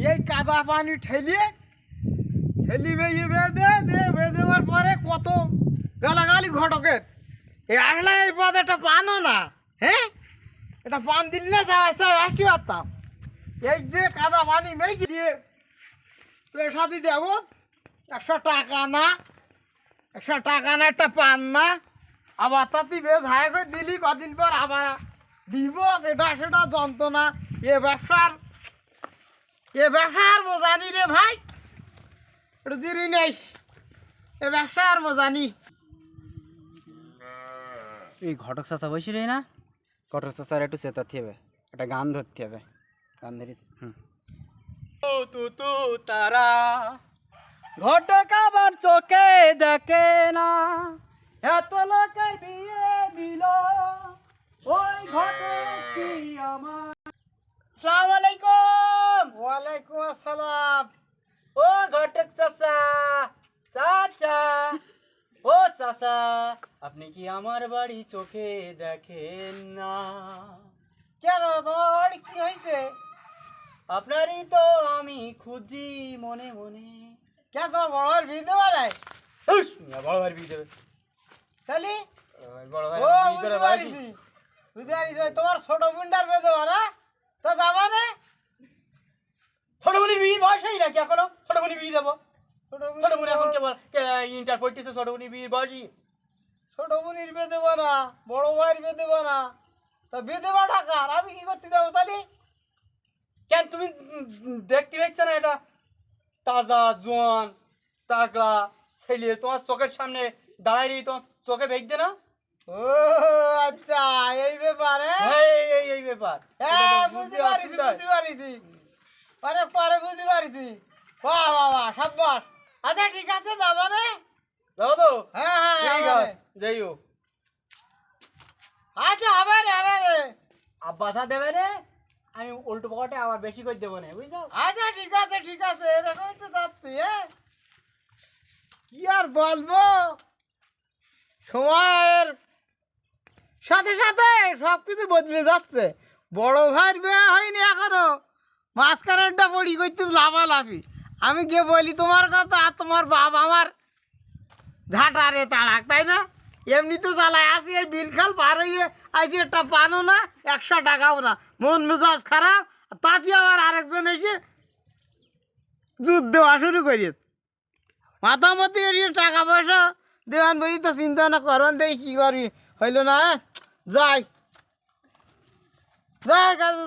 এই কাদা পানি ঠেলি বেঁধে দেওয়ার পরে কত গালাগালি ঘটকের এই আসলে এই পদ একটা পানও না। হ্যাঁ, এটা পান দিলি না আসতে পারতাম। এই যে কাদা পানি মেঘে দিয়ে পয়সা দিতে যাবো 100 টাকা না, 100 টাকা না, একটা পান না। আবার তাতে বেশ হায় করে দিলি, কদিন পর আবার ডিভোর্স, এটা সেটা যন্ত্রণা। এ ব্যবসার মজানি রে ভাই, একটু দিনই নেই, এ ব্যবসার মজানি। এই ঘটক চাচা বসে না, ঘটক চাচার একটু চেতাতে হবে, একটা গান ধরতে হবে। গান ধরি তু তারা ঘটক আবার চোখে দেখে না, এত লোকে বিয়ে দিল, ওই ঘটক কি আমার। আসসালামু আলাইকুম। ওয়ালাইকুম আসসালাম। ও ঘটক চাচা, চাচা, ও চাচা, আপনি কি আমার বাড়ি চোখে দেখেন না? কেন, তোমার বাড়ি কি হয়েছে? আপনারই তো আমি খুঁজি মনে মনে। কেন, তোমার বড় ভাইয়ের বিয়ে দেওয়া নাই? বড় ভাই বিয়ে দেবে, তাহলে বড় ভাই ও বিয়ে করে বাড়ি। বুঝতে পারিস, তোমার ছোট বোনটার বিয়ে দেওয়া না, তো যাবা না? ছোট বোনের বিয়ে বয়স হয় নাকি এখনো? ছোট বোনের বিয়ে দেবো? ছোট বোন এখন কেবল ইন্টার পড়তেছে, ছোট বোনের বিয়ে বয়সী। ছোট বোনের বিয়ে দেবো না, বড় ভাইয়ের বিয়ে দেবো না, তা বিয়ে দেওয়া টাকার আমি কি করতে যাবো তাহলে? কেন তুমি দেখতে পাচ্ছ না এটা তাজা জোয়ান তাগড়া ছেলে তোমার চোখের সামনে দাঁড়াই তোমার চোখে ভেঙে না? ও আচ্ছা, এই ব্যাপারে এই ব্যাপার। হ্যাঁ, বুঝতে পারিছি। অনেক পরে বুঝতে পারিছি। বাহ বাহ বাহ, সাব্বাস। আচ্ছা ঠিক আছে, যাবা না? যাবো তো? হ্যাঁ হ্যাঁ, ঠিক যাবা আছে, নে। যাই হোক। আচ্ছা, হবে রে। বাধা দেবে রে, আমি উল্টো পকেটে আবার বেশি করে দেবো না, বুঝছো? আচ্ছা ঠিক আছে, এরকম তো যাচ্ছি। হ্যাঁ, কি আর বলবো, সময়ের সাথে সাথে সবকিছু বদলে যাচ্ছে। বড় ভাইয়ের বিয়ে হয়নি এখনো, মাঝখানেরটা পড়ি করতে লাফালাফি। আমি গিয়ে বলি তোমার কথা, আর তোমার বাপ আমার ঝাঁটারে তাড়াক, তাই না? এমনি তো জ্বালায় আসি, এই বিলখাল পার হইয়ে আসি, একটা পানও না, 100 টাকাও না, মন মেজাজ খারাপ। তাতে আবার আরেকজন এসে যুদ্ধ দেওয়া শুরু করিয়ে মাথামতি এসে টাকা পয়সা দেওয়ান বলি, তো চিন্তা না করবেন, দেখি কী করবি, হইল না। যাই কাজে